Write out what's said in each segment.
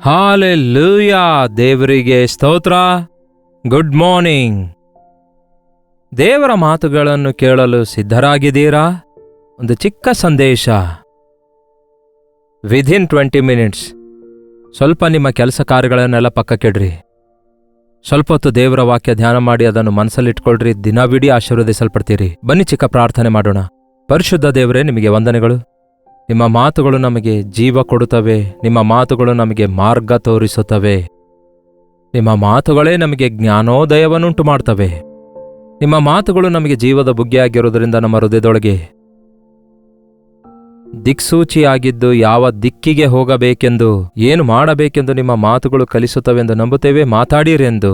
Hallelujah, ದೇವರಿಗೆ ಸ್ತೋತ್ರ. Good morning. ದೇವರ ಮಾತುಗಳನ್ನು ಕೇಳಲು ಸಿದ್ಧರಾಗಿದ್ದೀರಾ? ಒಂದು ಚಿಕ್ಕ ಸಂದೇಶ. ವಿದಿನ್ 20 ಮಿನಿಟ್ಸ್ ಸ್ವಲ್ಪ ನಿಮ್ಮ ಕೆಲಸ ಕಾರ್ಯಗಳನ್ನೆಲ್ಲ ಪಕ್ಕಕ್ಕಿಡ್ರಿ. ಸ್ವಲ್ಪ ಹೊತ್ತು ದೇವರ ವಾಕ್ಯ ಧ್ಯಾನ ಮಾಡಿ ಅದನ್ನು ಮನಸ್ಸಲ್ಲಿಟ್ಕೊಳ್ರಿ. ದಿನವಿಡೀ ಆಶೀರ್ವದಿಸಲ್ಪಡ್ತೀರಿ. ಬನ್ನಿ ಚಿಕ್ಕ ಪ್ರಾರ್ಥನೆ ಮಾಡೋಣ. ಪರಿಶುದ್ಧ ದೇವರೇ, ನಿಮಗೆ ವಂದನೆಗಳು. ನಿಮ್ಮ ಮಾತುಗಳು ನಮಗೆ ಜೀವ ಕೊಡುತ್ತವೆ. ನಿಮ್ಮ ಮಾತುಗಳು ನಮಗೆ ಮಾರ್ಗ ತೋರಿಸುತ್ತವೆ. ನಿಮ್ಮ ಮಾತುಗಳೇ ನಮಗೆ ಜ್ಞಾನೋದಯವನ್ನುಂಟು ಮಾಡ್ತವೆ. ನಿಮ್ಮ ಮಾತುಗಳು ನಮಗೆ ಜೀವದ ಬುಗ್ಗೆಯಾಗಿರುವುದರಿಂದ ನಮ್ಮ ಹೃದಯದೊಳಗೆ ದಿಕ್ಸೂಚಿಯಾಗಿದ್ದು ಯಾವ ದಿಕ್ಕಿಗೆ ಹೋಗಬೇಕೆಂದು, ಏನು ಮಾಡಬೇಕೆಂದು ನಿಮ್ಮ ಮಾತುಗಳು ಕಲಿಸುತ್ತವೆಂದು ನಂಬುತ್ತೇವೆ. ಮಾತಾಡಿರೆಂದು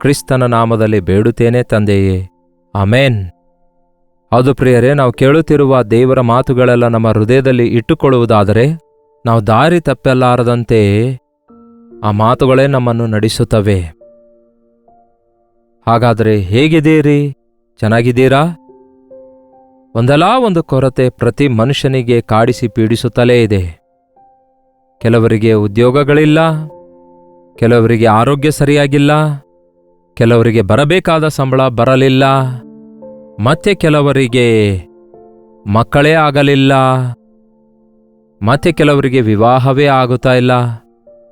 ಕ್ರಿಸ್ತನ ನಾಮದಲ್ಲಿ ಬೇಡುತ್ತೇನೆ ತಂದೆಯೇ, ಆಮೇನ್. ಹೌದು ಪ್ರಿಯರೇ, ನಾವು ಕೇಳುತ್ತಿರುವ ದೇವರ ಮಾತುಗಳೆಲ್ಲ ನಮ್ಮ ಹೃದಯದಲ್ಲಿ ಇಟ್ಟುಕೊಳ್ಳುವುದಾದರೆ ನಾವು ದಾರಿ ತಪ್ಪಲಾರದಂತೆ ಆ ಮಾತುಗಳೇ ನಮ್ಮನ್ನು ನಡೆಸುತ್ತವೆ. ಹಾಗಾದರೆ ಹೇಗಿದ್ದೀರಿ? ಚೆನ್ನಾಗಿದ್ದೀರಾ? ಒಂದಲ್ಲ ಒಂದು ಕೊರತೆ ಪ್ರತಿ ಮನುಷ್ಯನಿಗೆ ಕಾಡಿಸಿ ಪೀಡಿಸುತ್ತಲೇ ಇದೆ. ಕೆಲವರಿಗೆ ಉದ್ಯೋಗಗಳಿಲ್ಲ, ಕೆಲವರಿಗೆ ಆರೋಗ್ಯ ಸರಿಯಾಗಿಲ್ಲ, ಕೆಲವರಿಗೆ ಬರಬೇಕಾದ ಸಂಬಳ ಬರಲಿಲ್ಲ, ಮತ್ತೆ ಕೆಲವರಿಗೆ ಮಕ್ಕಳೇ ಆಗಲಿಲ್ಲ, ಮತ್ತೆ ಕೆಲವರಿಗೆ ವಿವಾಹವೇ ಆಗುತ್ತಾ ಇಲ್ಲ.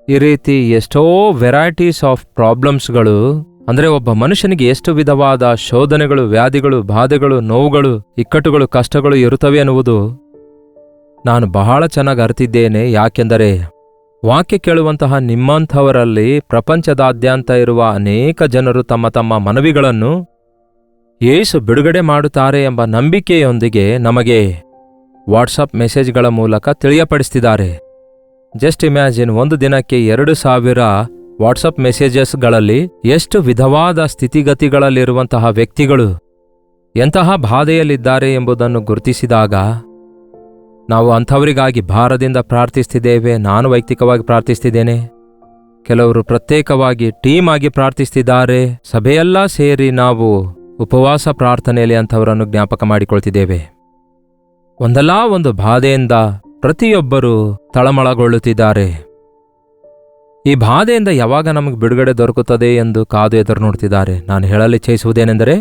ಈ ರೀತಿ ಎಷ್ಟೋ ವೆರೈಟೀಸ್ ಆಫ್ ಪ್ರಾಬ್ಲಮ್ಸ್ಗಳು, ಅಂದರೆ ಒಬ್ಬ ಮನುಷ್ಯನಿಗೆ ಎಷ್ಟು ವಿಧವಾದ ಶೋಧನೆಗಳು, ವ್ಯಾಧಿಗಳು, ಬಾಧೆಗಳು, ನೋವುಗಳು, ಇಕ್ಕಟ್ಟುಗಳು, ಕಷ್ಟಗಳು ಇರುತ್ತವೆ ಎನ್ನುವುದು ನಾನು ಬಹಳ ಚೆನ್ನಾಗಿ ಅರಿತಿದ್ದೇನೆ. ಯಾಕೆಂದರೆ ವಾಕ್ಯ ಕೇಳುವಂತಹ ನಿಮ್ಮಂಥವರಲ್ಲಿ ಪ್ರಪಂಚದಾದ್ಯಂತ ಇರುವ ಅನೇಕ ಜನರು ತಮ್ಮ ತಮ್ಮ ಮನವಿಗಳನ್ನು ಯೇಸು ಬಿಡುಗಡೆ ಮಾಡುತ್ತಾರೆ ಎಂಬ ನಂಬಿಕೆಯೊಂದಿಗೆ ನಮಗೆ ವಾಟ್ಸಪ್ ಮೆಸೇಜ್ಗಳ ಮೂಲಕ ತಿಳಿಯಪಡಿಸ್ತಿದ್ದಾರೆ. ಜಸ್ಟ್ ಇಮ್ಯಾಜಿನ್, ಒಂದು ದಿನಕ್ಕೆ 2,000 ವಾಟ್ಸಪ್ ಮೆಸೇಜಸ್ಗಳಲ್ಲಿ ಎಷ್ಟು ವಿಧವಾದ ಸ್ಥಿತಿಗತಿಗಳಲ್ಲಿರುವಂತಹ ವ್ಯಕ್ತಿಗಳು ಎಂತಹ ಬಾಧೆಯಲ್ಲಿದ್ದಾರೆ ಎಂಬುದನ್ನು ಗುರುತಿಸಿದಾಗ ನಾವು ಅಂಥವರಿಗಾಗಿ ಭಾರದಿಂದ ಪ್ರಾರ್ಥಿಸ್ತಿದ್ದೇವೆ. ನಾನು ವೈಯಕ್ತಿಕವಾಗಿ ಪ್ರಾರ್ಥಿಸ್ತಿದ್ದೇನೆ. ಕೆಲವರು ಪ್ರತ್ಯೇಕವಾಗಿ ಟೀಮ್ ಆಗಿ ಪ್ರಾರ್ಥಿಸ್ತಿದ್ದಾರೆ. ಸಭೆಯೆಲ್ಲ ಸೇರಿ ನಾವು ಉಪವಾಸ ಪ್ರಾರ್ಥನೆಯಲ್ಲಿ ಅಂಥವರನ್ನು ಜ್ಞಾಪಕ ಮಾಡಿಕೊಳ್ತಿದ್ದೇವೆ. ಒಂದಲ್ಲ ಒಂದು ಬಾಧೆಯಿಂದ ಪ್ರತಿಯೊಬ್ಬರೂ ತಳಮಳಗೊಳ್ಳುತ್ತಿದ್ದಾರೆ. ಈ ಬಾಧೆಯಿಂದ ಯಾವಾಗ ನಮಗೆ ಬಿಡುಗಡೆ ದೊರಕುತ್ತದೆ ಎಂದು ಕಾದು ಎದುರು ನೋಡ್ತಿದ್ದಾರೆ. ನಾನು ಹೇಳಲಿಚ್ಛಿಸುವುದೇನೆಂದರೆ,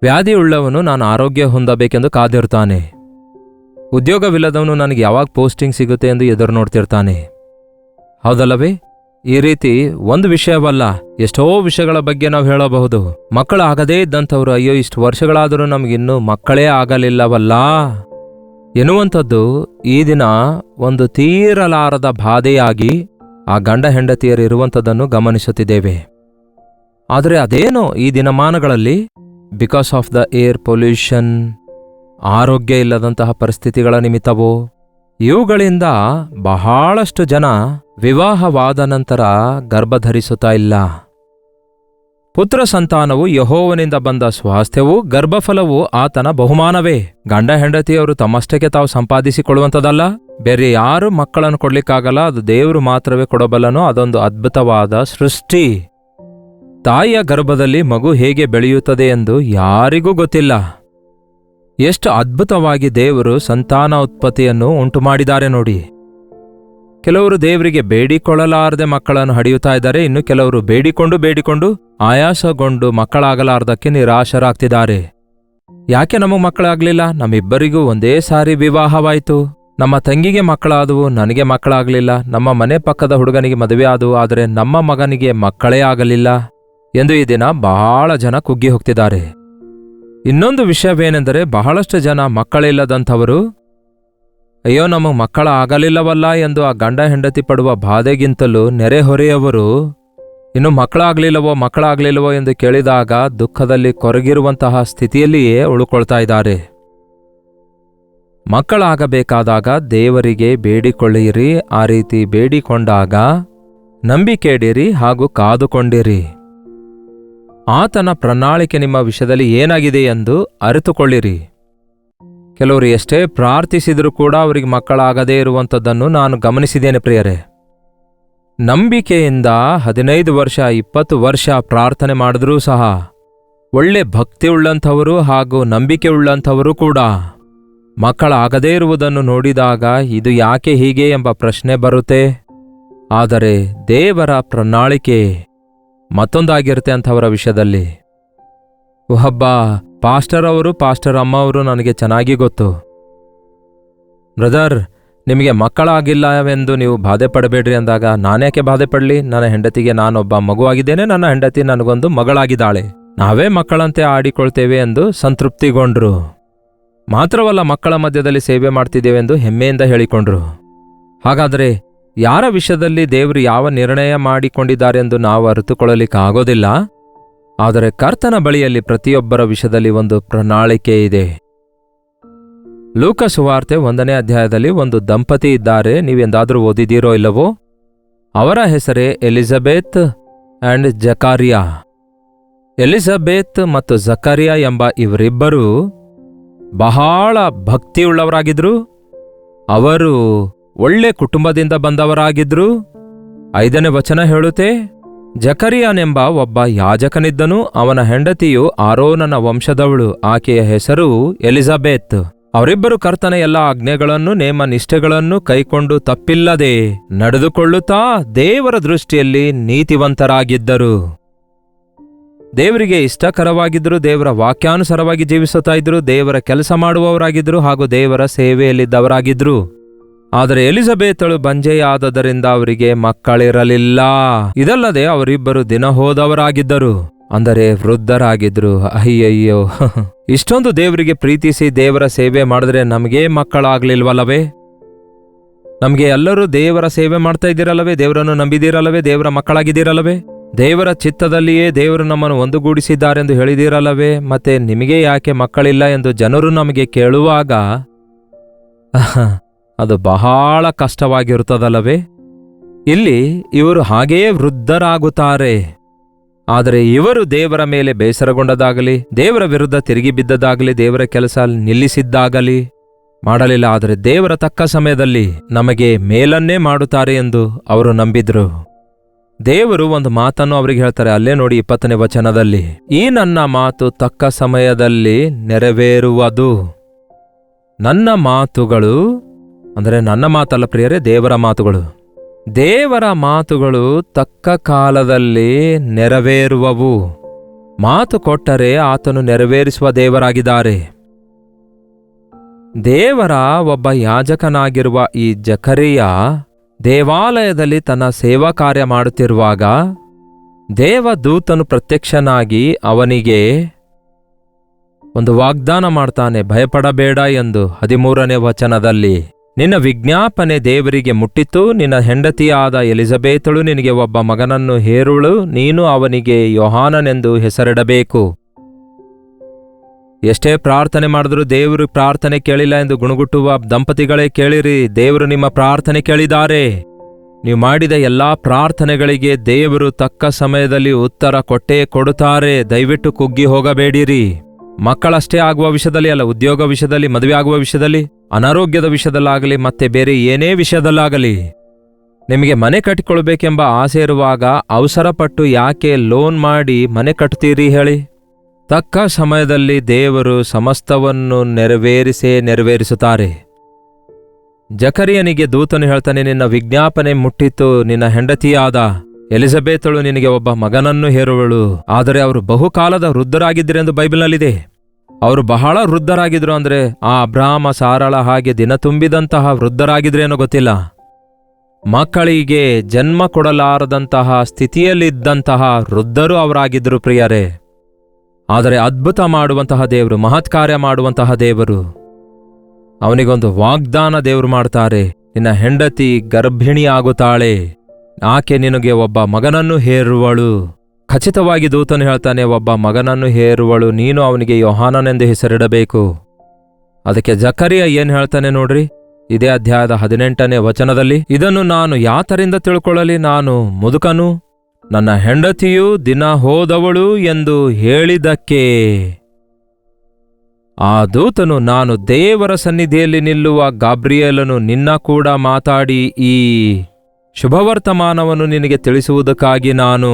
ವ್ಯಾಧಿಯುಳ್ಳವನು ನಾನು ಆರೋಗ್ಯ ಹೊಂದಬೇಕೆಂದು ಕಾದಿರ್ತಾನೆ. ಉದ್ಯೋಗವಿಲ್ಲದವನು ನನಗೆ ಯಾವಾಗ ಪೋಸ್ಟಿಂಗ್ ಸಿಗುತ್ತೆ ಎಂದು ಎದುರು ನೋಡ್ತಿರ್ತಾನೆ. ಹೌದಲ್ಲವೇ? ಈ ರೀತಿ ಒಂದು ವಿಷಯವಲ್ಲ, ಎಷ್ಟೋ ವಿಷಯಗಳ ಬಗ್ಗೆ ನಾವು ಹೇಳಬಹುದು. ಮಕ್ಕಳಾಗದೇ ಇದ್ದಂಥವ್ರು, ಅಯ್ಯೋ ಇಷ್ಟು ವರ್ಷಗಳಾದರೂ ನಮಗಿನ್ನೂ ಮಕ್ಕಳೇ ಆಗಲಿಲ್ಲವಲ್ಲ ಎನ್ನುವಂಥದ್ದು ಈ ದಿನ ಒಂದು ತೀರಲಾರದ ಬಾಧೆಯಾಗಿ ಆ ಗಂಡ ಹೆಂಡತಿಯರಿರುವಂಥದ್ದನ್ನು ಗಮನಿಸುತ್ತಿದ್ದೇವೆ. ಆದರೆ ಅದೇನೋ ಈ ದಿನಮಾನಗಳಲ್ಲಿ because of the air pollution, ಆರೋಗ್ಯ ಇಲ್ಲದಂತಹ ಪರಿಸ್ಥಿತಿಗಳ ನಿಮಿತ್ತವೋ, ಇವುಗಳಿಂದ ಬಹಳಷ್ಟು ಜನ ವಿವಾಹವಾದ ನಂತರ ಗರ್ಭಧರಿಸುತ್ತಾ ಇಲ್ಲ. ಪುತ್ರ ಸಂತಾನವು ಯೆಹೋವನಿಂದ ಬಂದ ಸ್ವಾಸ್ಥ್ಯವೂ ಗರ್ಭಫಲವೂ ಆತನ ಬಹುಮಾನವೇ. ಗಂಡ ಹೆಂಡತಿಯವರು ತಮ್ಮಷ್ಟಕ್ಕೆ ತಾವು ಸಂಪಾದಿಸಿಕೊಳ್ಳುವಂಥದ್ದಲ್ಲ. ಬೇರೆ ಯಾರು ಮಕ್ಕಳನ್ನು ಕೊಡ್ಲಿಕ್ಕಾಗಲ್ಲ, ಅದು ದೇವರು ಮಾತ್ರವೇ ಕೊಡಬಲ್ಲನು. ಅದೊಂದು ಅದ್ಭುತವಾದ ಸೃಷ್ಟಿ. ತಾಯಿಯ ಗರ್ಭದಲ್ಲಿ ಮಗು ಹೇಗೆ ಬೆಳೆಯುತ್ತದೆ ಎಂದು ಯಾರಿಗೂ ಗೊತ್ತಿಲ್ಲ. ಎಷ್ಟು ಅದ್ಭುತವಾಗಿ ದೇವರು ಸಂತಾನ ಉತ್ಪತ್ತಿಯನ್ನು ಉಂಟು ಮಾಡಿದ್ದಾರೆ ನೋಡಿ. ಕೆಲವರು ದೇವರಿಗೆ ಬೇಡಿಕೊಳ್ಳಲಾರದೆ ಮಕ್ಕಳನ್ನು ಹಡೆಯುತ್ತಾ ಇದ್ದಾರೆ. ಇನ್ನು ಕೆಲವರು ಬೇಡಿಕೊಂಡು ಆಯಾಸಗೊಂಡು ಮಕ್ಕಳಾಗಲಾರ್ದಕ್ಕೆ ನಿರಾಶರಾಗ್ತಿದ್ದಾರೆ. ಯಾಕೆ ನಮಗೆ ಮಕ್ಕಳಾಗಲಿಲ್ಲ? ನಮ್ಮಿಬ್ಬರಿಗೂ ಒಂದೇ ಸಾರಿ ವಿವಾಹವಾಯಿತು. ನಮ್ಮ ತಂಗಿಗೆ ಮಕ್ಕಳಾದವು, ನನಗೆ ಮಕ್ಕಳಾಗಲಿಲ್ಲ. ನಮ್ಮ ಮನೆ ಪಕ್ಕದ ಹುಡುಗನಿಗೆ ಮದುವೆ ಆದವು, ಆದರೆ ನಮ್ಮ ಮಗನಿಗೆ ಮಕ್ಕಳೇ ಆಗಲಿಲ್ಲ ಎಂದು ಈ ದಿನ ಬಹಳ ಜನ ಕುಗ್ಗಿ ಹೋಗ್ತಿದ್ದಾರೆ. ಇನ್ನೊಂದು ವಿಷಯವೇನೆಂದರೆ, ಬಹಳಷ್ಟು ಜನ ಮಕ್ಕಳಿಲ್ಲದಂಥವರು ಅಯ್ಯೋ ನಮಗೆ ಮಕ್ಕಳ ಆಗಲಿಲ್ಲವಲ್ಲ ಎಂದು ಆ ಗಂಡ ಹೆಂಡತಿ ಪಡುವ ಬಾಧೆಗಿಂತಲೂ ನೆರೆಹೊರೆಯವರು ಇನ್ನು ಮಕ್ಕಳಾಗಲಿಲ್ಲವೋ ಎಂದು ಕೇಳಿದಾಗ ದುಃಖದಲ್ಲಿ ಕೊರಗಿರುವಂತಹ ಸ್ಥಿತಿಯಲ್ಲಿಯೇ ಉಳುಕೊಳ್ತಾ ಇದ್ದಾರೆ. ಮಕ್ಕಳಾಗಬೇಕಾದಾಗ ದೇವರಿಗೆ ಬೇಡಿಕೊಳ್ಳಿರಿ. ಆ ರೀತಿ ಬೇಡಿಕೊಂಡಾಗ ನಂಬಿಕೆಯಿಡಿರಿ ಹಾಗೂ ಕಾದುಕೊಂಡಿರಿ. ಆತನ ಪ್ರಣಾಳಿಕೆ ನಿಮ್ಮ ವಿಷಯದಲ್ಲಿ ಏನಾಗಿದೆ ಎಂದು ಅರಿತುಕೊಳ್ಳಿರಿ. ಕೆಲವರು ಎಷ್ಟೇ ಪ್ರಾರ್ಥಿಸಿದರೂ ಕೂಡ ಅವರಿಗೆ ಮಕ್ಕಳಾಗದೇ ಇರುವಂಥದ್ದನ್ನು ನಾನು ಗಮನಿಸಿದ್ದೇನೆ ಪ್ರಿಯರೇ. ನಂಬಿಕೆಯಿಂದ 15 ವರ್ಷ 20 ವರ್ಷ ಪ್ರಾರ್ಥನೆ ಮಾಡಿದ್ರೂ ಸಹ ಒಳ್ಳೆ ಭಕ್ತಿ ಉಳ್ಳಂಥವರು ಹಾಗೂ ನಂಬಿಕೆ ಉಳ್ಳಂಥವರು ಕೂಡ ಮಕ್ಕಳಾಗದೇ ಇರುವುದನ್ನು ನೋಡಿದಾಗ ಇದು ಯಾಕೆ ಹೀಗೆ ಎಂಬ ಪ್ರಶ್ನೆ ಬರುತ್ತೆ. ಆದರೆ ದೇವರ ಪ್ರಣಾಳಿಕೆ ಮತ್ತೊಂದಾಗಿರುತ್ತೆ ಅಂಥವರ ವಿಷಯದಲ್ಲಿ. ಒಬ್ಬ ಪಾಸ್ಟರ್ ಅಮ್ಮ ಅವರು ನನಗೆ ಚೆನ್ನಾಗಿ ಗೊತ್ತು. ಬ್ರದರ್, ನಿಮಗೆ ಮಕ್ಕಳಾಗಿಲ್ಲವೆಂದು ನೀವು ಬಾಧೆ ಪಡಬೇಡ್ರಿ ಅಂದಾಗ ನಾನ್ಯಾಕೆ ಬಾಧೆ ಪಡಲಿ? ನನ್ನ ಹೆಂಡತಿಗೆ ನಾನೊಬ್ಬ ಮಗುವಾಗಿದ್ದೇನೆ, ನನ್ನ ಹೆಂಡತಿ ನನಗೊಂದು ಮಗಳಾಗಿದ್ದಾಳೆ, ನಾವೇ ಮಕ್ಕಳಂತೆ ಆಡಿಕೊಳ್ತೇವೆ ಎಂದು ಸಂತೃಪ್ತಿಗೊಂಡ್ರು. ಮಾತ್ರವಲ್ಲ, ಮಕ್ಕಳ ಮಧ್ಯದಲ್ಲಿ ಸೇವೆ ಮಾಡ್ತಿದ್ದೇವೆಂದು ಹೆಮ್ಮೆಯಿಂದ ಹೇಳಿಕೊಂಡ್ರು. ಹಾಗಾದರೆ ಯಾರ ವಿಷಯದಲ್ಲಿ ದೇವರು ಯಾವ ನಿರ್ಣಯ ಮಾಡಿಕೊಂಡಿದ್ದಾರೆಂದು ನಾವು ಅರಿತುಕೊಳ್ಳಲಿಕ್ಕಾಗೋದಿಲ್ಲ. ಆದರೆ ಕರ್ತನ ಬಳಿಯಲ್ಲಿ ಪ್ರತಿಯೊಬ್ಬರ ವಿಷಯದಲ್ಲಿ ಒಂದು ಪ್ರಣಾಳಿಕೆ ಇದೆ. ಲೂಕ ಸುವಾರ್ತೆ 1ನೇ ಅಧ್ಯಾಯದಲ್ಲಿ ಒಂದು ದಂಪತಿ ಇದ್ದಾರೆ. ನೀವೆಂದಾದರೂ ಓದಿದ್ದೀರೋ ಇಲ್ಲವೋ? ಅವರ ಹೆಸರೇ ಎಲಿಜಬೆತ್ ಅಂಡ್ ಜಕಾರಿಯಾ. ಎಲಿಜಬೆತ್ ಮತ್ತು ಜಕರಿಯಾ ಎಂಬ ಇವರಿಬ್ಬರು ಬಹಳ ಭಕ್ತಿಯುಳ್ಳವರಾಗಿದ್ರು. ಅವರು ಒಳ್ಳೆ ಕುಟುಂಬದಿಂದ ಬಂದವರಾಗಿದ್ರು. 5ನೇ ವಚನ ಹೇಳುತ್ತೆ, ಜಕರಿಯಾನೆಂಬ ಒಬ್ಬ ಯಾಜಕನಿದ್ದನು. ಅವನ ಹೆಂಡತಿಯು ಆರೋನನ ವಂಶದವಳು. ಆಕೆಯ ಹೆಸರು ಎಲಿಜಬೆತ್. ಅವರಿಬ್ಬರು ಕರ್ತನ ಎಲ್ಲ ಆಜ್ಞೆಗಳನ್ನು ನೇಮ ನಿಷ್ಠೆಗಳನ್ನು ಕೈಕೊಂಡು ತಪ್ಪಿಲ್ಲದೆ ನಡೆದುಕೊಳ್ಳುತ್ತಾ ದೇವರ ದೃಷ್ಟಿಯಲ್ಲಿ ನೀತಿವಂತರಾಗಿದ್ದರು. ದೇವರಿಗೆ ಇಷ್ಟಕರವಾಗಿದ್ದರು, ದೇವರ ವಾಕ್ಯಾನುಸಾರವಾಗಿ ಜೀವಿಸುತ್ತಾ ಇದ್ರು, ದೇವರ ಕೆಲಸ ಮಾಡುವವರಾಗಿದ್ದರು ಹಾಗೂ ದೇವರ ಸೇವೆಯಲ್ಲಿದ್ದವರಾಗಿದ್ರು. ಆದರೆ ಎಲಿಜಬೆತಳು ಬಂಜೆಯಾದದರಿಂದ ಅವರಿಗೆ ಮಕ್ಕಳಿರಲಿಲ್ಲ. ಇದಲ್ಲದೆ ಅವರಿಬ್ಬರು ದಿನ ಹೋದವರಾಗಿದ್ದರು, ಅಂದರೆ ವೃದ್ಧರಾಗಿದ್ರು. ಅಯ್ಯಯ್ಯೋ, ಇಷ್ಟೊಂದು ದೇವರಿಗೆ ಪ್ರೀತಿಸಿ ದೇವರ ಸೇವೆ ಮಾಡಿದ್ರೆ ನಮಗೇ ಮಕ್ಕಳಾಗ್ಲಿಲ್ವಲ್ಲವೇ? ನಮಗೆ ಎಲ್ಲರೂ ದೇವರ ಸೇವೆ ಮಾಡ್ತಾ ಇದ್ದೀರಲ್ಲವೇ? ದೇವರನ್ನು ನಂಬಿದ್ದೀರಲ್ಲವೇ? ದೇವರ ಮಕ್ಕಳಾಗಿದ್ದೀರಲ್ಲವೇ? ದೇವರ ಚಿತ್ತದಲ್ಲಿಯೇ ದೇವರು ನಮ್ಮನ್ನು ಒಂದುಗೂಡಿಸಿದ್ದಾರೆಂದು ಹೇಳಿದಿರಲ್ಲವೇ? ಮತ್ತೆ ನಿಮಗೆ ಯಾಕೆ ಮಕ್ಕಳಿಲ್ಲ ಎಂದು ಜನರು ನಮಗೆ ಕೇಳುವಾಗ ಅದು ಬಹಳ ಕಷ್ಟವಾಗಿರುತ್ತದಲ್ಲವೇ? ಇಲ್ಲಿ ಇವರು ಹಾಗೆಯೇ ವೃದ್ಧರಾಗುತ್ತಾರೆ. ಆದರೆ ಇವರು ದೇವರ ಮೇಲೆ ಬೇಸರಗೊಂಡದಾಗಲಿ, ದೇವರ ವಿರುದ್ಧ ತಿರುಗಿ ಬಿದ್ದದಾಗಲಿ, ದೇವರ ಕೆಲಸ ನಿಲ್ಲಿಸಿದ್ದಾಗಲಿ ಮಾಡಲಿಲ್ಲ. ಆದರೆ ದೇವರ ತಕ್ಕ ಸಮಯದಲ್ಲಿ ನಮಗೆ ಮೇಲನ್ನೇ ಮಾಡುತ್ತಾರೆ ಎಂದು ಅವರು ನಂಬಿದ್ರು. ದೇವರು ಒಂದು ಮಾತನ್ನು ಅವರಿಗೆ ಹೇಳ್ತಾರೆ. ಅಲ್ಲೇ ನೋಡಿ 20ನೇ ವಚನದಲ್ಲಿ, ಈ ನನ್ನ ಮಾತು ತಕ್ಕ ಸಮಯದಲ್ಲಿ ನೆರವೇರುವುದು. ನನ್ನ ಮಾತುಗಳು ಅಂದರೆ ನನ್ನ ಮಾತಲ್ಲ ಪ್ರಿಯರೇ, ದೇವರ ಮಾತುಗಳು. ದೇವರ ಮಾತುಗಳು ತಕ್ಕ ಕಾಲದಲ್ಲಿ ನೆರವೇರುವವು. ಮಾತು ಕೊಟ್ಟರೆ ಆತನು ನೆರವೇರಿಸುವ ದೇವರಾಗಿದ್ದಾರೆ. ದೇವರ ಒಬ್ಬ ಯಾಜಕನಾಗಿರುವ ಈ ಜಕರಿಯ ದೇವಾಲಯದಲ್ಲಿ ತನ್ನ ಸೇವಾ ಕಾರ್ಯ ಮಾಡುತ್ತಿರುವಾಗ ದೇವದೂತನು ಪ್ರತ್ಯಕ್ಷನಾಗಿ ಅವನಿಗೆ ಒಂದು ವಾಗ್ದಾನ ಮಾಡ್ತಾನೆ, ಭಯಪಡಬೇಡ ಎಂದು. 13ನೇ ವಚನದಲ್ಲಿ, ನಿನ್ನ ವಿಜ್ಞಾಪನೆ ದೇವರಿಗೆ ಮುಟ್ಟಿತು, ನಿನ್ನ ಹೆಂಡತಿಯಾದ ಎಲಿಜಬೆತಳು ನಿನಗೆ ಒಬ್ಬ ಮಗನನ್ನು ಹೇರುವಳು, ನೀನು ಅವನಿಗೆ ಯೋಹಾನನೆಂದು ಹೆಸರಿಡಬೇಕು. ಎಷ್ಟೇ ಪ್ರಾರ್ಥನೆ ಮಾಡಿದ್ರೂ ದೇವರು ಪ್ರಾರ್ಥನೆ ಕೇಳಿಲ್ಲ ಎಂದು ಗುಣಗುಟ್ಟುವ ದಂಪತಿಗಳೇ ಕೇಳಿರಿ, ದೇವರು ನಿಮ್ಮ ಪ್ರಾರ್ಥನೆ ಕೇಳಿದ್ದಾರೆ. ನೀವು ಮಾಡಿದ ಎಲ್ಲಾ ಪ್ರಾರ್ಥನೆಗಳಿಗೆ ದೇವರು ತಕ್ಕ ಸಮಯದಲ್ಲಿ ಉತ್ತರ ಕೊಟ್ಟೇ ಕೊಡುತ್ತಾರೆ. ದಯವಿಟ್ಟು ಕುಗ್ಗಿ ಹೋಗಬೇಡಿರಿ. ಮಕ್ಕಳಷ್ಟೇ ಆಗುವ ವಿಷಯದಲ್ಲಿ ಅಲ್ಲ, ಉದ್ಯೋಗ ವಿಷಯದಲ್ಲಿ, ಮದುವೆ ಆಗುವ ವಿಷಯದಲ್ಲಿ, ಅನಾರೋಗ್ಯದ ವಿಷಯದಲ್ಲಾಗಲಿ, ಮತ್ತೆ ಬೇರೆ ಏನೇ ವಿಷಯದಲ್ಲಾಗಲಿ, ನಿಮಗೆ ಮನೆ ಕಟ್ಟಿಕೊಳ್ಬೇಕೆಂಬ ಆಸೆ ಇರುವಾಗ ಅವಸರಪಟ್ಟು ಯಾಕೆ ಲೋನ್ ಮಾಡಿ ಮನೆ ಕಟ್ತೀರಿ ಹೇಳಿ? ತಕ್ಕ ಸಮಯದಲ್ಲಿ ದೇವರು ಸಮಸ್ತವನ್ನು ನೆರವೇರಿಸುತ್ತಾರೆ. ಜಕರಿಯನಿಗೆ ದೂತನು ಹೇಳ್ತಾನೆ, ನಿನ್ನ ವಿಜ್ಞಾಪನೆ ಮುಟ್ಟಿತು, ನಿನ್ನ ಹೆಂಡತಿಯಾದ ಎಲಿಜಬೆತಳು ನಿನಗೆ ಒಬ್ಬ ಮಗನನ್ನು ಹೇರುವಳು. ಆದರೆ ಅವರು ಬಹುಕಾಲದ ವೃದ್ಧರಾಗಿದ್ದರೆಂದು ಬೈಬಲ್ನಲ್ಲಿದೆ. ಅವರು ಬಹಳ ವೃದ್ಧರಾಗಿದ್ರು, ಅಂದರೆ ಆ ಅಬ್ರಾಮ ಸಾರಳ ಹಾಗೆ ದಿನ ತುಂಬಿದಂತಹ ವೃದ್ಧರಾಗಿದ್ರೇನೋ ಗೊತ್ತಿಲ್ಲ. ಮಕ್ಕಳಿಗೆ ಜನ್ಮ ಕೊಡಲಾರದಂತಹ ಸ್ಥಿತಿಯಲ್ಲಿದ್ದಂತಹ ವೃದ್ಧರು ಅವರಾಗಿದ್ದರು ಪ್ರಿಯರೇ. ಆದರೆ ಅದ್ಭುತ ಮಾಡುವಂತಹ ದೇವರು, ಮಹತ್ಕಾರ್ಯ ಮಾಡುವಂತಹ ದೇವರು, ಅವನಿಗೊಂದು ವಾಗ್ದಾನ ದೇವರು ಮಾಡ್ತಾರೆ. ನಿನ್ನ ಹೆಂಡತಿ ಗರ್ಭಿಣಿಯಾಗುತ್ತಾಳೆ, ಆಕೆ ನಿನಗೆ ಒಬ್ಬ ಮಗನನ್ನು ಹೇರುವಳು. ಖಚಿತವಾಗಿ ದೂತನು ಹೇಳ್ತಾನೆ, ಒಬ್ಬ ಮಗನನ್ನು ಹೇರುವಳು, ನೀನು ಅವನಿಗೆ ಯೋಹಾನನೆಂದು ಹೆಸರಿಡಬೇಕು. ಅದಕ್ಕೆ ಜಕರಿಯ ಏನ್ ಹೇಳ್ತಾನೆ ನೋಡ್ರಿ, ಇದೇ ಅಧ್ಯಾಯದ 18ನೇ ವಚನದಲ್ಲಿ, ಇದನ್ನು ನಾನು ಯಾತರಿಂದ ತಿಳ್ಕೊಳ್ಳಲಿ? ನಾನು ಮುದುಕನು, ನನ್ನ ಹೆಂಡತಿಯು ದಿನ ಹೋದವಳು ಎಂದು ಹೇಳಿದಕ್ಕೆ ಆ ದೂತನು, ನಾನು ದೇವರ ಸನ್ನಿಧಿಯಲ್ಲಿ ನಿಲ್ಲುವ ಗಾಬ್ರಿಯೇಲನು ನಿನ್ನ ಕೂಡ ಮಾತಾಡಿ ಈ ಶುಭವರ್ತಮಾನವನ್ನು ನಿನಗೆ ತಿಳಿಸುವುದಕ್ಕಾಗಿ ನಾನು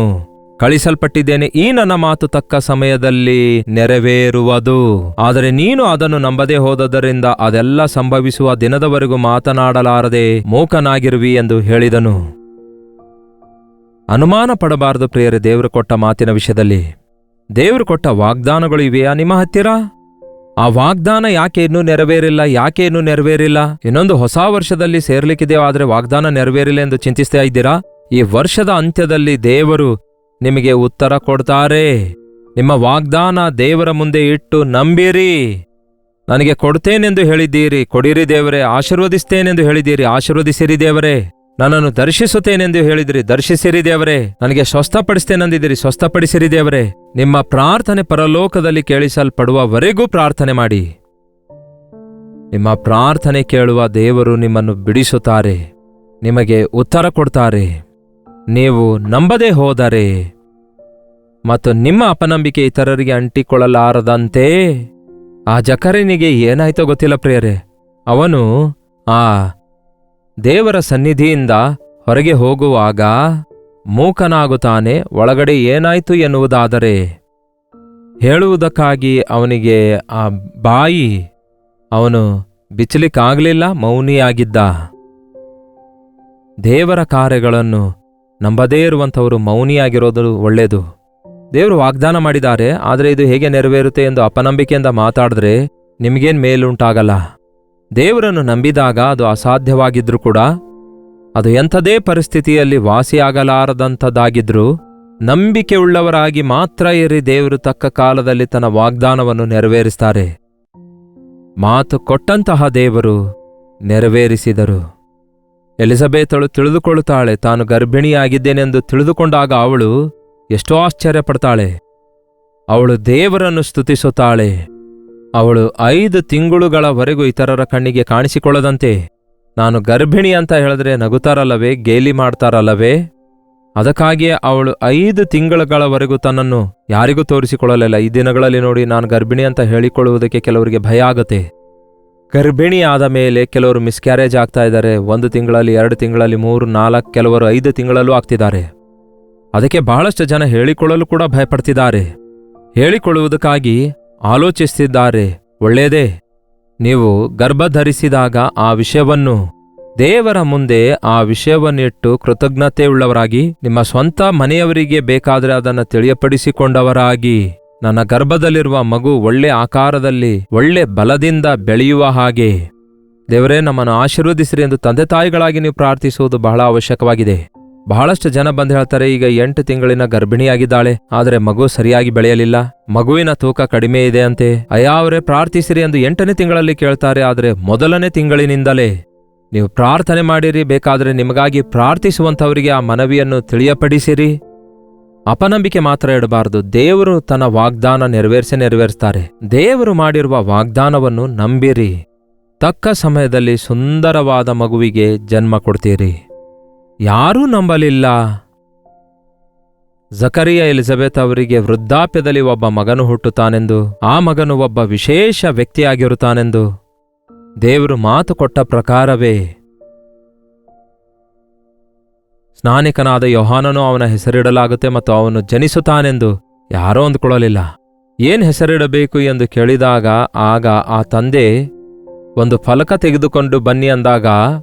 ಕಳಿಸಲ್ಪಟ್ಟಿದ್ದೇನೆ. ಈ ನನ್ನ ಮಾತು ತಕ್ಕ ಸಮಯದಲ್ಲಿ ನೆರವೇರುವುದು. ಆದರೆ ನೀನು ಅದನ್ನು ನಂಬದೇ ಹೋದದರಿಂದ ಅದೆಲ್ಲ ಸಂಭವಿಸುವ ದಿನದವರೆಗೂ ಮಾತನಾಡಲಾರದೆ ಮೂಕನಾಗಿರುವಿ ಎಂದು ಹೇಳಿದನು. ಅನುಮಾನ ಪಡಬಾರದು ಪ್ರಿಯರೇ. ದೇವರು ಕೊಟ್ಟ ಮಾತಿನ ವಿಷಯದಲ್ಲಿ ದೇವರು ಕೊಟ್ಟ ವಾಗ್ದಾನಗಳು ಇವೆಯಾ ನಿಮ್ಮ ಹತ್ತಿರ? ಆ ವಾಗ್ದಾನ ಯಾಕೆ ಇನ್ನೂ ನೆರವೇರಿಲ್ಲ? ಇನ್ನೊಂದು ಹೊಸ ವರ್ಷದಲ್ಲಿ ಸೇರ್ಲಿಕ್ಕಿದೆಯೋ, ಆದರೆ ವಾಗ್ದಾನ ನೆರವೇರಿಲ್ಲ ಎಂದು ಚಿಂತಿಸ್ತಾ ಇದ್ದೀರಾ? ಈ ವರ್ಷದ ಅಂತ್ಯದಲ್ಲಿ ದೇವರು ನಿಮಗೆ ಉತ್ತರ ಕೊಡ್ತಾರೆ. ನಿಮ್ಮ ವಾಗ್ದಾನ ದೇವರ ಮುಂದೆ ಇಟ್ಟು ನಂಬಿರಿ. ನನಗೆ ಕೊಡ್ತೇನೆಂದು ಹೇಳಿದ್ದೀರಿ, ಕೊಡಿರಿ ದೇವರೇ. ಆಶೀರ್ವದಿಸ್ತೇನೆಂದು ಹೇಳಿದ್ದೀರಿ, ಆಶೀರ್ವದಿಸಿರಿ ದೇವರೇ. ನನ್ನನ್ನು ದರ್ಶಿಸುತ್ತೇನೆಂದು ಹೇಳಿದಿರಿ, ದರ್ಶಿಸಿರಿ ದೇವರೇ. ನನಗೆ ಸ್ವಸ್ಥಪಡಿಸ್ತೇನೆಂದಿದ್ದೀರಿ, ಸ್ವಸ್ಥಪಡಿಸಿರಿ ದೇವರೇ. ನಿಮ್ಮ ಪ್ರಾರ್ಥನೆ ಪರಲೋಕದಲ್ಲಿ ಕೇಳಿಸಲ್ಪಡುವವರೆಗೂ ಪ್ರಾರ್ಥನೆ ಮಾಡಿ. ನಿಮ್ಮ ಪ್ರಾರ್ಥನೆ ಕೇಳುವ ದೇವರು ನಿಮ್ಮನ್ನು ಬಿಡಿಸುತ್ತಾರೆ, ನಿಮಗೆ ಉತ್ತರ ಕೊಡ್ತಾರೆ. ನೀವು ನಂಬದೇ ಹೋದರೆ ಮತ್ತು ನಿಮ್ಮ ಅಪನಂಬಿಕೆ ಇತರರಿಗೆ ಅಂಟಿಕೊಳ್ಳಲಾರದಂತೆ. ಆ ಜಕರನಿಗೆ ಏನಾಯ್ತೋ ಗೊತ್ತಿಲ್ಲ ಪ್ರಿಯರೇ. ಅವನು ಆ ದೇವರ ಸನ್ನಿಧಿಯಿಂದ ಹೊರಗೆ ಹೋಗುವಾಗ ಮೂಕನಾಗುತ್ತಾನೆ. ಒಳಗಡೆ ಏನಾಯ್ತು ಎನ್ನುವುದಾದರೆ ಹೇಳುವುದಕ್ಕಾಗಿ ಅವನಿಗೆ ಆ ಬಾಯಿ ಅವನು ಬಿಚ್ಚಲಿಕ್ಕಾಗಲಿಲ್ಲ, ಮೌನಿಯಾಗಿದ್ದ. ದೇವರ ಕಾರ್ಯಗಳನ್ನು ನಂಬದೇ ಇರುವಂಥವರು ಮೌನಿಯಾಗಿರೋದು ಒಳ್ಳೆಯದು. ದೇವರು ವಾಗ್ದಾನ ಮಾಡಿದ್ದಾರೆ, ಆದರೆ ಇದು ಹೇಗೆ ನೆರವೇರುತ್ತೆ ಎಂದು ಅಪನಂಬಿಕೆಯಿಂದ ಮಾತಾಡಿದ್ರೆ ನಿಮಗೇನು ಮೇಲುಂಟಾಗಲ್ಲ. ದೇವರನ್ನು ನಂಬಿದಾಗ ಅದು ಅಸಾಧ್ಯವಾಗಿದ್ರೂ ಕೂಡ, ಅದು ಎಂಥದೇ ಪರಿಸ್ಥಿತಿಯಲ್ಲಿ ವಾಸಿಯಾಗಲಾರದಂಥದ್ದಾಗಿದ್ರೂ ನಂಬಿಕೆಯುಳ್ಳವರಾಗಿ ಮಾತ್ರ ಇರಿ. ದೇವರು ತಕ್ಕ ಕಾಲದಲ್ಲಿ ತನ್ನ ವಾಗ್ದಾನವನ್ನು ನೆರವೇರಿಸ್ತಾರೆ. ಮಾತು ಕೊಟ್ಟಂತಹ ದೇವರು ನೆರವೇರಿಸಿದರು. ಎಲಿಜಬೆತಳು ತಿಳಿದುಕೊಳ್ಳುತ್ತಾಳೆ, ತಾನು ಗರ್ಭಿಣಿಯಾಗಿದ್ದೇನೆಂದು ತಿಳಿದುಕೊಂಡಾಗ ಅವಳು ಎಷ್ಟೋ ಆಶ್ಚರ್ಯಪಡ್ತಾಳೆ. ಅವಳು ದೇವರನ್ನು ಸ್ತುತಿಸುತ್ತಾಳೆ. ಅವಳು 5 ತಿಂಗಳುಗಳವರೆಗೂ ಇತರರ ಕಣ್ಣಿಗೆ ಕಾಣಿಸಿಕೊಳ್ಳದಂತೆ, ನಾನು ಗರ್ಭಿಣಿ ಅಂತ ಹೇಳಿದ್ರೆ ನಗುತ್ತಾರಲ್ಲವೇ, ಗೇಲಿ ಮಾಡ್ತಾರಲ್ಲವೇ, ಅದಕ್ಕಾಗಿಯೇ ಅವಳು 5 ತಿಂಗಳುಗಳವರೆಗೂ ತನ್ನನ್ನು ಯಾರಿಗೂ ತೋರಿಸಿಕೊಳ್ಳಲಿಲ್ಲ. ಈ ದಿನಗಳಲ್ಲಿ ನೋಡಿ, ನಾನು ಗರ್ಭಿಣಿ ಅಂತ ಹೇಳಿಕೊಳ್ಳುವುದಕ್ಕೆ ಕೆಲವರಿಗೆ ಭಯ ಆಗುತ್ತೆ. ಗರ್ಭಿಣಿ ಆದ ಮೇಲೆ ಕೆಲವರು ಮಿಸ್ಕ್ಯಾರೇಜ್ ಆಗ್ತಾ ಇದ್ದಾರೆ. 1 ತಿಂಗಳಲ್ಲಿ, 2 ತಿಂಗಳಲ್ಲಿ, 3, 4, ಕೆಲವರು 5 ತಿಂಗಳಲ್ಲೂ ಆಗ್ತಿದ್ದಾರೆ. ಅದಕ್ಕೆ ಬಹಳಷ್ಟು ಜನ ಹೇಳಿಕೊಳ್ಳಲು ಕೂಡ ಭಯಪಡ್ತಿದ್ದಾರೆ. ಹೇಳಿಕೊಳ್ಳುವುದಕ್ಕಾಗಿ ಆಲೋಚಿಸ್ತಿದ್ದಾರೆ. ಒಳ್ಳೆಯದೇ, ನೀವು ಗರ್ಭಧರಿಸಿದಾಗ ಆ ವಿಷಯವನ್ನು ದೇವರ ಮುಂದೆ ಆ ವಿಷಯವನ್ನಿಟ್ಟು ಕೃತಜ್ಞತೆಯುಳ್ಳವರಾಗಿ, ನಿಮ್ಮ ಸ್ವಂತ ಮನೆಯವರಿಗೆ ಬೇಕಾದರೆ ಅದನ್ನು ತಿಳಿಯಪಡಿಸಿಕೊಂಡವರಾಗಿ, ನನ್ನ ಗರ್ಭದಲ್ಲಿರುವ ಮಗು ಒಳ್ಳೆ ಆಕಾರದಲ್ಲಿ ಒಳ್ಳೆ ಬಲದಿಂದ ಬೆಳೆಯುವ ಹಾಗೆ ದೇವರೇ ನಮ್ಮನ್ನು ಆಶೀರ್ವದಿಸಿರಿ ಎಂದು ತಂದೆ ತಾಯಿಗಳಾಗಿ ನೀವು ಪ್ರಾರ್ಥಿಸುವುದು ಬಹಳ ಅವಶ್ಯಕವಾಗಿದೆ. ಬಹಳಷ್ಟು ಜನ ಬಂದು ಹೇಳ್ತಾರೆ, ಈಗ 8 ತಿಂಗಳಿನ ಗರ್ಭಿಣಿಯಾಗಿದ್ದಾಳೆ, ಆದರೆ ಮಗು ಸರಿಯಾಗಿ ಬೆಳೆಯಲಿಲ್ಲ, ಮಗುವಿನ ತೂಕ ಕಡಿಮೆ ಇದೆ ಅಂತೆ. ಅವರೇ ಪ್ರಾರ್ಥಿಸಿರಿ ಎಂದು 8ನೇ ತಿಂಗಳಲ್ಲಿ ಕೇಳ್ತಾರೆ. ಆದರೆ 1ನೇ ತಿಂಗಳಿನಿಂದಲೇ ನೀವು ಪ್ರಾರ್ಥನೆ ಮಾಡಿರಿ. ಬೇಕಾದರೆ ನಿಮಗಾಗಿ ಪ್ರಾರ್ಥಿಸುವಂಥವರಿಗೆ ಆ ಮನವಿಯನ್ನು ತಿಳಿಯಪಡಿಸಿರಿ. ಅಪನಂಬಿಕೆ ಮಾತ್ರ ಇಡಬಾರದು. ದೇವರು ತನ್ನ ವಾಗ್ದಾನ ನೆರವೇರಿಸ್ತಾರೆ. ದೇವರು ಮಾಡಿರುವ ವಾಗ್ದಾನವನ್ನು ನಂಬಿರಿ. ತಕ್ಕ ಸಮಯದಲ್ಲಿ ಸುಂದರವಾದ ಮಗುವಿಗೆ ಜನ್ಮ ಕೊಡ್ತೀರಿ. ಯಾರೂ ನಂಬಲಿಲ್ಲ. ಜಕರಿಯ ಎಲಿಜಬೆತ್ ಅವರಿಗೆ ವೃದ್ಧಾಪ್ಯದಲ್ಲಿ ಒಬ್ಬ ಮಗನು ಹುಟ್ಟುತ್ತಾನೆಂದು, ಆ ಮಗನು ಒಬ್ಬ ವಿಶೇಷ ವ್ಯಕ್ತಿಯಾಗಿರುತ್ತಾನೆಂದು ದೇವರು ಮಾತು ಕೊಟ್ಟ ಪ್ರಕಾರವೇ ಸ್ನಾನಿಕನಾದ ಯೋಹಾನನು ಅವನ ಹೆಸರಿಡಲಾಗುತ್ತೆ ಮತ್ತು ಅವನು ಜನಿಸುತ್ತಾನೆಂದು ಯಾರೋ ಅಂದುಕೊಳ್ಳಲಿಲ್ಲ. ಏನ್ ಹೆಸರಿಡಬೇಕು ಎಂದು ಕೇಳಿದಾಗ ಆಗ ಆ ತಂದೆ ಒಂದು ಫಲಕ ತೆಗೆದುಕೊಂಡು ಬನ್ನಿ ಅಂದಾಗ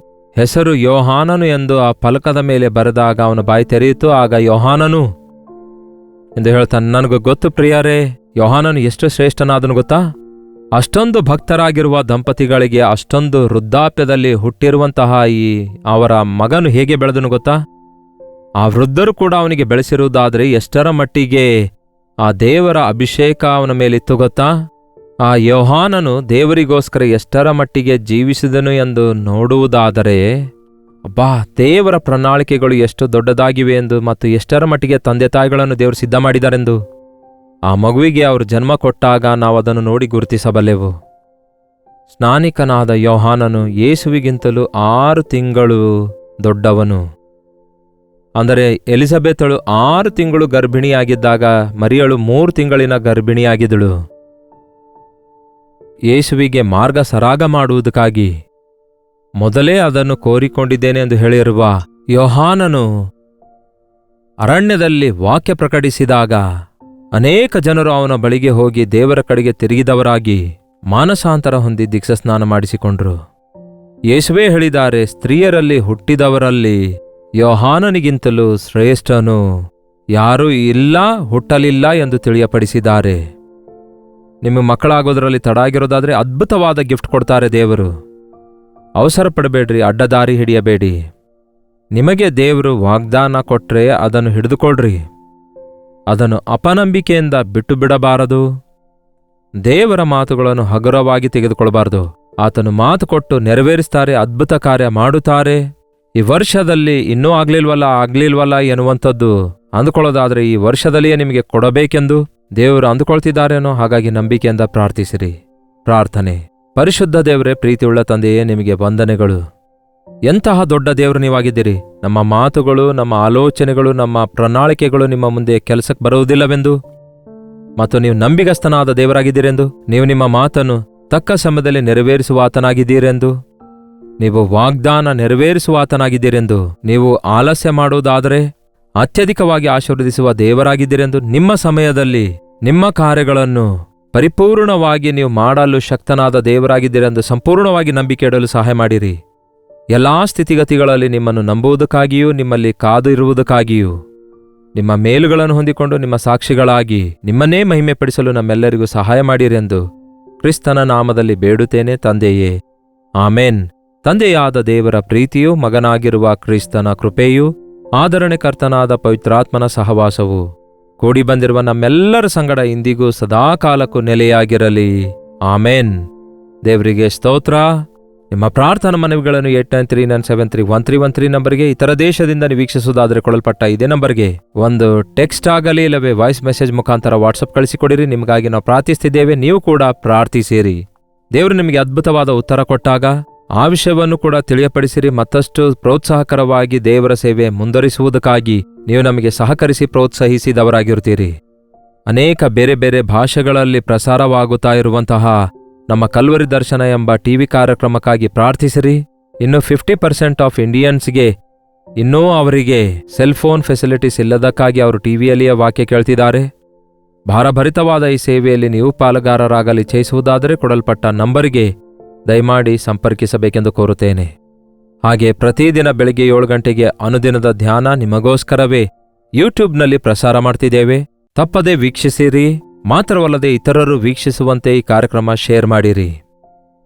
ಹೆಸರು ಯೋಹಾನನು ಎಂದು ಆ ಫಲಕದ ಮೇಲೆ ಬರೆದಾಗ ಅವನ ಬಾಯಿ ತೆರೆಯಿತು. ಆಗ ಯೋಹಾನನು ಎಂದು ಹೇಳ್ತಾನೆ. ನನಗೂ ಗೊತ್ತು ಪ್ರಿಯರೇ, ಯೋಹಾನನು ಎಷ್ಟು ಶ್ರೇಷ್ಠನಾದನು ಗೊತ್ತಾ? ಅಷ್ಟೊಂದು ಭಕ್ತರಾಗಿರುವ ದಂಪತಿಗಳಿಗೆ ಅಷ್ಟೊಂದು ವೃದ್ಧಾಪ್ಯದಲ್ಲಿ ಹುಟ್ಟಿರುವಂತಹ ಅವರ ಮಗನು ಹೇಗೆ ಬೆಳೆದನು ಗೊತ್ತಾ? ಆ ವೃದ್ಧರು ಕೂಡ ಅವನಿಗೆ ಬೆಳೆಸಿರುವುದಾದರೆ ಎಷ್ಟರ ಮಟ್ಟಿಗೆ ಆ ದೇವರ ಅಭಿಷೇಕ ಅವನ ಮೇಲಿತ್ತು ಗೊತ್ತಾ? ಆ ಯೋಹಾನನು ದೇವರಿಗೋಸ್ಕರ ಎಷ್ಟರ ಮಟ್ಟಿಗೆ ಜೀವಿಸಿದನು ಎಂದು ನೋಡುವುದಾದರೆ, ಅಬ್ಬಾ, ದೇವರ ಪ್ರಣಾಳಿಕೆಗಳು ಎಷ್ಟು ದೊಡ್ಡದಾಗಿವೆ ಎಂದು ಮತ್ತು ಎಷ್ಟರ ಮಟ್ಟಿಗೆ ತಂದೆ ತಾಯಿಗಳನ್ನು ದೇವರು ಸಿದ್ಧ ಮಾಡಿದಾರೆಂದು ಆ ಮಗುವಿಗೆ ಅವರು ಜನ್ಮ ಕೊಟ್ಟಾಗ ನಾವು ಅದನ್ನು ನೋಡಿ ಗುರುತಿಸಬಲ್ಲೆವು. ಸ್ನಾನಿಕನಾದ ಯೋಹಾನನು ಯೇಸುವಿಗಿಂತಲೂ 6 ತಿಂಗಳು ದೊಡ್ಡವನು. ಅಂದರೆ ಎಲಿಜಬೆತಳು 6 ತಿಂಗಳು ಗರ್ಭಿಣಿಯಾಗಿದ್ದಾಗ ಮರಿಯಳು 3 ತಿಂಗಳಿನ ಗರ್ಭಿಣಿಯಾಗಿದ್ದಳು. ಯೇಸುವಿಗೆ ಮಾರ್ಗ ಸರಾಗ ಮಾಡುವುದಕ್ಕಾಗಿ ಮೊದಲೇ ಅದನ್ನು ಕೋರಿಕೊಂಡಿದ್ದೇನೆ ಎಂದು ಹೇಳಿರುವ ಯೋಹಾನನು ಅರಣ್ಯದಲ್ಲಿ ವಾಕ್ಯ ಪ್ರಕಟಿಸಿದಾಗ ಅನೇಕ ಜನರು ಅವನ ಬಳಿಗೆ ಹೋಗಿ ದೇವರ ಕಡೆಗೆ ತಿರುಗಿದವರಾಗಿ ಮಾನಸಾಂತರ ಹೊಂದಿ ದೀಕ್ಷಾಸ್ನಾನ ಮಾಡಿಸಿಕೊಂಡ್ರು. ಯೇಸುವೇ ಹೇಳಿದ್ದಾರೆ, ಸ್ತ್ರೀಯರಲ್ಲಿ ಹುಟ್ಟಿದವರಲ್ಲಿ ಯೋಹಾನನಿಗಿಂತಲೂ ಶ್ರೇಷ್ಠನು ಯಾರೂ ಇಲ್ಲ, ಹುಟ್ಟಲಿಲ್ಲ ಎಂದು ತಿಳಿಯಪಡಿಸಿದ್ದಾರೆ. ನಿಮ್ಮ ಮಕ್ಕಳಾಗೋದ್ರಲ್ಲಿ ತಡ ಆಗಿರೋದಾದ್ರೆ ಅದ್ಭುತವಾದ ಗಿಫ್ಟ್ ಕೊಡ್ತಾರೆ ದೇವರು. ಅವಸರ ಪಡಬೇಡ್ರಿ, ಅಡ್ಡದಾರಿ ಹಿಡಿಯಬೇಡಿ. ನಿಮಗೆ ದೇವರು ವಾಗ್ದಾನ ಕೊಟ್ರೆ ಅದನ್ನು ಹಿಡಿದುಕೊಳ್ರಿ. ಅದನ್ನು ಅಪನಂಬಿಕೆಯಿಂದ ಬಿಟ್ಟು ಬಿಡಬಾರದು. ದೇವರ ಮಾತುಗಳನ್ನು ಹಗುರವಾಗಿ ತೆಗೆದುಕೊಳ್ಬಾರ್ದು. ಆತನು ಮಾತು ಕೊಟ್ಟು ನೆರವೇರಿಸ್ತಾರೆ, ಅದ್ಭುತ ಕಾರ್ಯ ಮಾಡುತ್ತಾರೆ. ಈ ವರ್ಷದಲ್ಲಿ ಇನ್ನೂ ಆಗ್ಲಿಲ್ವಲ್ಲ ಎನ್ನುವಂಥದ್ದು ಅಂದುಕೊಳ್ಳೋದಾದ್ರೆ ಈ ವರ್ಷದಲ್ಲಿಯೇ ನಿಮಗೆ ಕೊಡಬೇಕೆಂದು ದೇವರು ಅಂದುಕೊಳ್ತಿದ್ದಾರೇನೋ. ಹಾಗಾಗಿ ನಂಬಿಕೆಯಿಂದ ಪ್ರಾರ್ಥಿಸಿರಿ. ಪ್ರಾರ್ಥನೆ. ಪರಿಶುದ್ಧ ದೇವರೇ, ಪ್ರೀತಿಯುಳ್ಳ ತಂದೆಯೇ, ನಿಮಗೆ ವಂದನೆಗಳು. ಎಂತಹ ದೊಡ್ಡ ದೇವರು ನೀವಾಗಿದ್ದೀರಿ. ನಮ್ಮ ಮಾತುಗಳು, ನಮ್ಮ ಆಲೋಚನೆಗಳು, ನಮ್ಮ ಪ್ರಣಾಳಿಕೆಗಳು ನಿಮ್ಮ ಮುಂದೆ ಕೆಲಸಕ್ಕೆ ಬರುವುದಿಲ್ಲವೆಂದು ಮತ್ತು ನೀವು ನಂಬಿಗಸ್ತನಾದ ದೇವರಾಗಿದ್ದೀರೆಂದು, ನೀವು ನಿಮ್ಮ ಮಾತನ್ನು ತಕ್ಕ ಸಮಯದಲ್ಲಿ ನೆರವೇರಿಸುವ ಆತನಾಗಿದ್ದೀರೆಂದು, ನೀವು ವಾಗ್ದಾನ ನೆರವೇರಿಸುವ ಆತನಾಗಿದ್ದೀರೆಂದು, ನೀವು ಆಲಸ್ಯ ಮಾಡುವುದಾದರೆ ಅತ್ಯಧಿಕವಾಗಿ ಆಶೀರ್ವದಿಸುವ ದೇವರಾಗಿದ್ದೀರೆಂದು, ನಿಮ್ಮ ಸಮಯದಲ್ಲಿ ನಿಮ್ಮ ಕಾರ್ಯಗಳನ್ನು ಪರಿಪೂರ್ಣವಾಗಿ ನೀವು ಮಾಡಲು ಶಕ್ತನಾದ ದೇವರಾಗಿದ್ದೀರೆಂದು ಸಂಪೂರ್ಣವಾಗಿ ನಂಬಿಕೆ ಇಡಲು ಸಹಾಯ ಮಾಡಿರಿ. ಎಲ್ಲಾ ಸ್ಥಿತಿಗತಿಗಳಲ್ಲಿ ನಿಮ್ಮನ್ನು ನಂಬುವುದಕ್ಕಾಗಿಯೂ ನಿಮ್ಮಲ್ಲಿ ಕಾದು ಇರುವುದಕ್ಕಾಗಿಯೂ ನಿಮ್ಮ ಮೇಲುಗಳನ್ನು ಹೊಂದಿಕೊಂಡು ನಿಮ್ಮ ಸಾಕ್ಷಿಗಳಾಗಿ ನಿಮ್ಮನ್ನೇ ಮಹಿಮೆಪಡಿಸಲು ನಮ್ಮೆಲ್ಲರಿಗೂ ಸಹಾಯ ಮಾಡಿರೆಂದು ಕ್ರಿಸ್ತನ ನಾಮದಲ್ಲಿ ಬೇಡುತ್ತೇನೆ ತಂದೆಯೇ, ಆಮೇನ್. ತಂದೆಯಾದ ದೇವರ ಪ್ರೀತಿಯೂ ಮಗನಾಗಿರುವ ಕ್ರಿಸ್ತನ ಕೃಪೆಯೂ ಆದರಣೆಕರ್ತನಾದ ಪವಿತ್ರಾತ್ಮನ ಸಹವಾಸವು ಕೂಡಿ ಬಂದಿರುವ ನಮ್ಮೆಲ್ಲರ ಸಂಗಡ ಇಂದಿಗೂ ಸದಾಕಾಲಕ್ಕೂ ನೆಲೆಯಾಗಿರಲಿ. ಆಮೇನ್. ದೇವರಿಗೆ ಸ್ತೋತ್ರ. ನಿಮ್ಮ ಪ್ರಾರ್ಥನಾ ಮನವಿಗಳನ್ನು 8939731313 ನಂಬರ್ಗೆ, ಇತರ ದೇಶದಿಂದ ನೀವು ವೀಕ್ಷಿಸುವುದಾದರೆ ಕೊಡಲ್ಪಟ್ಟ ಇದೇ ನಂಬರ್ಗೆ ಒಂದು ಟೆಕ್ಸ್ಟ್ ಆಗಲಿ ಇಲ್ಲವೇ ವಾಯ್ಸ್ ಮೆಸೇಜ್ ಮುಖಾಂತರ ವಾಟ್ಸಪ್ ಕಳಿಸಿಕೊಡಿರಿ. ನಿಮಗಾಗಿ ನಾವು ಪ್ರಾರ್ಥಿಸ್ತಿದ್ದೇವೆ, ನೀವು ಕೂಡ ಪ್ರಾರ್ಥಿಸಿರಿ. ದೇವರು ನಿಮಗೆ ಅದ್ಭುತವಾದ ಉತ್ತರ ಕೊಟ್ಟಾಗ ಆ ವಿಷಯವನ್ನು ಕೂಡ ತಿಳಿಯಪಡಿಸಿರಿ. ಮತ್ತಷ್ಟು ಪ್ರೋತ್ಸಾಹಕರವಾಗಿ ದೇವರ ಸೇವೆ ಮುಂದುವರಿಸುವುದಕ್ಕಾಗಿ ನೀವು ನಮಗೆ ಸಹಕರಿಸಿ ಪ್ರೋತ್ಸಾಹಿಸಿದವರಾಗಿರ್ತೀರಿ. ಅನೇಕ ಬೇರೆ ಬೇರೆ ಭಾಷೆಗಳಲ್ಲಿ ಪ್ರಸಾರವಾಗುತ್ತಾ ಇರುವಂತಹ ನಮ್ಮ ಕಲ್ವರಿ ದರ್ಶನ ಎಂಬ ಟಿವಿ ಕಾರ್ಯಕ್ರಮಕ್ಕಾಗಿ ಪ್ರಾರ್ಥಿಸಿರಿ. ಇನ್ನು 50% ಆಫ್ ಇಂಡಿಯನ್ಸ್ಗೆ ಇನ್ನೂ ಅವರಿಗೆ ಸೆಲ್ಫೋನ್ ಫೆಸಿಲಿಟೀಸ್ ಇಲ್ಲದಕ್ಕಾಗಿ ಅವರು ಟಿವಿಯಲ್ಲಿಯೇ ವಾಕ್ಯ ಕೇಳ್ತಿದ್ದಾರೆ. ಭಾರಭರಿತವಾದ ಈ ಸೇವೆಯಲ್ಲಿ ನೀವು ಪಾಲುಗಾರರಾಗಲು ಇಚ್ಛಿಸುವುದಾದರೆ ಕೊಡಲ್ಪಟ್ಟ ನಂಬರಿಗೆ ದಯಮಾಡಿ ಸಂಪರ್ಕಿಸಬೇಕೆಂದು ಕೋರುತ್ತೇನೆ. ಹಾಗೆ ಪ್ರತಿದಿನ ಬೆಳಗ್ಗೆ 7 ಗಂಟೆಗೆ ಅನುದಿನದ ಧ್ಯಾನ ನಿಮಗೋಸ್ಕರವೇ ಯೂಟ್ಯೂಬ್ನಲ್ಲಿ ಪ್ರಸಾರ ಮಾಡ್ತಿದ್ದೇವೆ. ತಪ್ಪದೆ ವೀಕ್ಷಿಸಿರಿ. ಮಾತ್ರವಲ್ಲದೆ ಇತರರು ವೀಕ್ಷಿಸುವಂತೆ ಈ ಕಾರ್ಯಕ್ರಮ ಶೇರ್ ಮಾಡಿರಿ.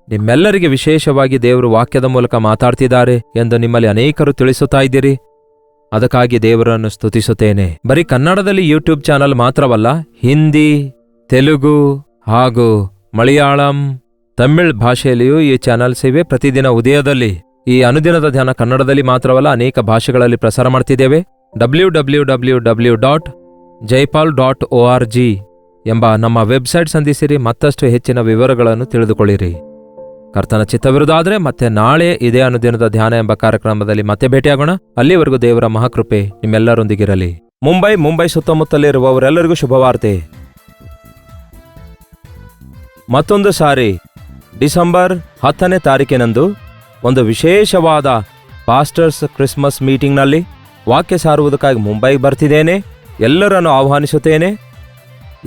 ನಿಮ್ಮೆಲ್ಲರಿಗೆ ವಿಶೇಷವಾಗಿ ದೇವರು ವಾಕ್ಯದ ಮೂಲಕ ಮಾತಾಡ್ತಿದ್ದಾರೆ ಎಂದು ನಿಮ್ಮಲ್ಲಿ ಅನೇಕರು ತಿಳಿಸುತ್ತಾ ಇದ್ದೀರಿ. ಅದಕ್ಕಾಗಿ ದೇವರನ್ನು ಸ್ತುತಿಸುತ್ತೇನೆ. ಬರೀ ಕನ್ನಡದಲ್ಲಿ ಯೂಟ್ಯೂಬ್ ಚಾನಲ್ ಮಾತ್ರವಲ್ಲ, ಹಿಂದಿ, ತೆಲುಗು ಹಾಗೂ ಮಲಯಾಳಂ, ತಮಿಳ್ ಭಾಷೆಯಲ್ಲಿಯೂ ಈ ಚಾನಲ್ಸ್ ಇವೆ. ಪ್ರತಿದಿನ ಉದಯದಲ್ಲಿ ಈ ಅನುದಿನದ ಧ್ಯಾನ ಕನ್ನಡದಲ್ಲಿ ಮಾತ್ರವಲ್ಲ ಅನೇಕ ಭಾಷೆಗಳಲ್ಲಿ ಪ್ರಸಾರ ಮಾಡ್ತಿದ್ದೇವೆ. www.jaipal.org ಎಂಬ ನಮ್ಮ ವೆಬ್ಸೈಟ್ ಸಂಧಿಸಿರಿ. ಮತ್ತಷ್ಟು ಹೆಚ್ಚಿನ ವಿವರಗಳನ್ನು ತಿಳಿದುಕೊಳ್ಳಿರಿ. ಕರ್ತನ ಚಿತ್ತವಿರುವುದಾದರೆ ಮತ್ತೆ ನಾಳೆ ಇದೇ ಅನುದಿನದ ಧ್ಯಾನ ಎಂಬ ಕಾರ್ಯಕ್ರಮದಲ್ಲಿ ಮತ್ತೆ ಭೇಟಿಯಾಗೋಣ. ಅಲ್ಲಿವರೆಗೂ ದೇವರ ಮಹಾಕೃಪೆ ನಿಮ್ಮೆಲ್ಲರೊಂದಿಗಿರಲಿ. ಮುಂಬೈ ಸುತ್ತಮುತ್ತಲಿರುವವರೆಲ್ಲರಿಗೂ ಶುಭವಾರ್ತೆ. ಮತ್ತೊಂದು ಸಾರಿ ಡಿಸೆಂಬರ್ 10ನೇ ತಾರೀಕಿನಂದು ಒಂದು ವಿಶೇಷವಾದ ಪಾಸ್ಟರ್ಸ್ ಕ್ರಿಸ್ಮಸ್ ಮೀಟಿಂಗ್ನಲ್ಲಿ ವಾಕ್ಯ ಸಾರುವುದಕ್ಕಾಗಿ ಮುಂಬೈಗೆ ಬರ್ತಿದ್ದೇನೆ. ಎಲ್ಲರನ್ನು ಆಹ್ವಾನಿಸುತ್ತೇನೆ.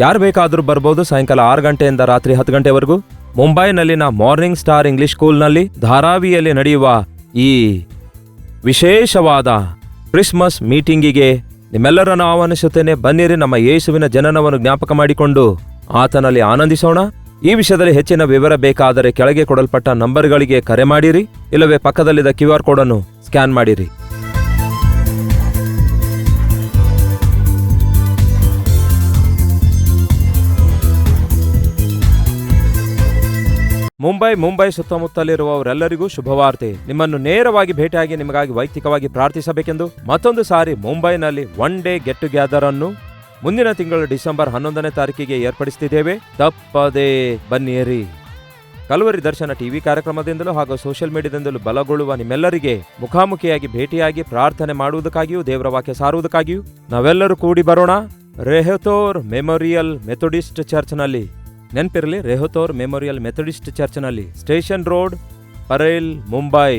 ಯಾರು ಬೇಕಾದರೂ ಬರ್ಬೋದು. ಸಾಯಂಕಾಲ 6 ಗಂಟೆಯಿಂದ ರಾತ್ರಿ 10 ಗಂಟೆವರೆಗೂ ಮುಂಬೈನಲ್ಲಿನ ಮಾರ್ನಿಂಗ್ ಸ್ಟಾರ್ ಇಂಗ್ಲಿಷ್ ಸ್ಕೂಲ್ನಲ್ಲಿ ಧಾರಾವಿಯಲ್ಲಿ ನಡೆಯುವ ಈ ವಿಶೇಷವಾದ ಕ್ರಿಸ್ಮಸ್ ಮೀಟಿಂಗಿಗೆ ನಿಮ್ಮೆಲ್ಲರನ್ನು ಆಹ್ವಾನಿಸುತ್ತೇನೆ. ಬನ್ನಿರಿ, ನಮ್ಮ ಯೇಸುವಿನ ಜನನವನ್ನು ಜ್ಞಾಪಕ ಮಾಡಿಕೊಂಡು ಆತನಲ್ಲಿ ಆನಂದಿಸೋಣ. ಈ ವಿಷಯದಲ್ಲಿ ಹೆಚ್ಚಿನ ವಿವರ ಬೇಕಾದರೆ ಕೆಳಗೆ ಕೊಡಲ್ಪಟ್ಟ ನಂಬರ್ಗಳಿಗೆ ಕರೆ ಮಾಡಿರಿ, ಇಲ್ಲವೇ ಪಕ್ಕದಲ್ಲಿದ್ದ QR ಕೋಡ್ ಅನ್ನು ಸ್ಕ್ಯಾನ್ ಮಾಡಿರಿ. ಮುಂಬೈ ಸುತ್ತಮುತ್ತಲಿರುವವರೆಲ್ಲರಿಗೂ ಶುಭವಾರ್ತೆ. ನಿಮ್ಮನ್ನು ನೇರವಾಗಿ ಭೇಟಿಯಾಗಿ ನಿಮಗಾಗಿ ವೈಯಕ್ತಿಕವಾಗಿ ಪ್ರಾರ್ಥಿಸಬೇಕೆಂದು ಮತ್ತೊಂದು ಸಾರಿ ಮುಂಬೈನಲ್ಲಿ 1 ಡೇ ಗೆಟ್ ಟುಗೆದರ್ ಅನ್ನು ಮುಂದಿನ ತಿಂಗಳು ಡಿಸೆಂಬರ್ 11ನೇ ತಾರೀಕಿಗೆ ಏರ್ಪಡಿಸುತ್ತಿದ್ದೇವೆ. ತಪ್ಪದೇ ಬನ್ನಿರಿ. ಕಲ್ವರಿ ದರ್ಶನ ಟಿವಿ ಕಾರ್ಯಕ್ರಮದಿಂದಲೂ ಹಾಗೂ ಸೋಷಿಯಲ್ ಮೀಡಿಯಾದಿಂದಲೂ ಬಲಗೊಳ್ಳುವ ನಿಮ್ಮೆಲ್ಲರಿಗೆ ಮುಖಾಮುಖಿಯಾಗಿ ಭೇಟಿಯಾಗಿ ಪ್ರಾರ್ಥನೆ ಮಾಡುವುದಕ್ಕಾಗಿಯೂ ದೇವರ ವಾಕ್ಯ ಸಾರುವುದಕ್ಕಾಗಿಯೂ ನಾವೆಲ್ಲರೂ ಕೂಡಿ ಬರೋಣ. ರೆಹತೋರ್ ಮೆಮೋರಿಯಲ್ ಮೆಥೋಡಿಸ್ಟ್ ಚರ್ಚ್ನಲ್ಲಿ, ನೆನಪಿರಲಿ, ರೆಹತೋರ್ ಮೆಮೋರಿಯಲ್ ಮೆಥೋಡಿಸ್ಟ್ ಚರ್ಚ್ನಲ್ಲಿ, ಸ್ಟೇಷನ್ ರೋಡ್, ಪರೇಲ್, ಮುಂಬೈ.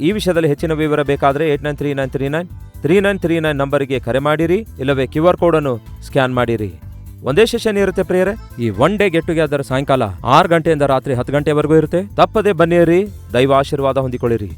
ಈ ವಿಷಯದಲ್ಲಿ ಹೆಚ್ಚಿನ ವಿವರ ಬೇಕಾದರೆ 8939393939 ನಂಬರಿಗೆ ಕರೆ ಮಾಡಿರಿ, ಇಲ್ಲವೇ QR ಕೋಡ್ ಅನ್ನು ಸ್ಕ್ಯಾನ್ ಮಾಡಿರಿ. ಒಂದೇ ಸೆಷನ್ ಇರುತ್ತೆ ಪ್ರಿಯರೇ. ಈ 1 ಡೇ ಗೆಟ್ ಟುಗೆದರ್ ಸಾಯಂಕಾಲ 6 ಗಂಟೆಯಿಂದ ರಾತ್ರಿ 10 ಗಂಟೆವರೆಗೂ ಇರುತ್ತೆ. ತಪ್ಪದೇ ಬನ್ನಿರಿ. ದೈವ ಆಶೀರ್ವಾದ ಹೊಂದಿಕೊಳ್ಳಿರಿ.